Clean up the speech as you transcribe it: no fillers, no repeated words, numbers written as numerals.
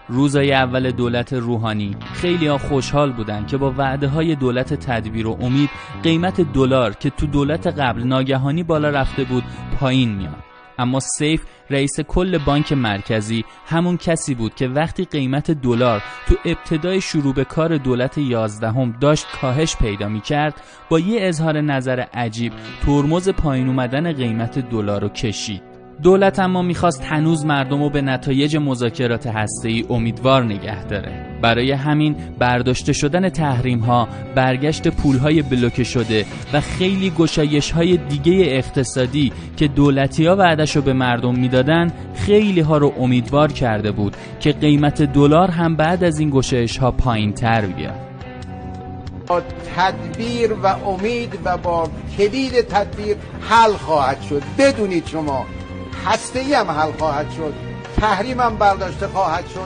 روزای اول دولت روحانی خیلی‌ها خوشحال بودن که با وعده‌های دولت تدبیر و امید قیمت دلار که تو دولت قبل ناگهانی بالا رفته بود پایین میاد. اما سیف رئیس کل بانک مرکزی همون کسی بود که وقتی قیمت دلار تو ابتدای شروع به کار دولت 11 داشت کاهش پیدا می‌کرد، با یه اظهار نظر عجیب ترمز پایین اومدن قیمت دلار رو کشید. دولت اما میخواست هنوز مردم رو به نتایج مذاکرات هسته‌ای امیدوار نگه داره. برای همین برداشته شدن تحریم‌ها، برگشت پول‌های بلوکه شده و خیلی گشایش‌های دیگه اقتصادی که دولتی‌ها وعده‌شو به مردم میدادن خیلی‌ها رو امیدوار کرده بود که قیمت دلار هم بعد از این گشایش‌ها پایین‌تر بیاد. با تدبیر و امید و با کلید تدبیر حل خواهد شد. بدونید شما هسته‌ای هم حل خواهد شد، تحریم هم برداشته خواهد شد.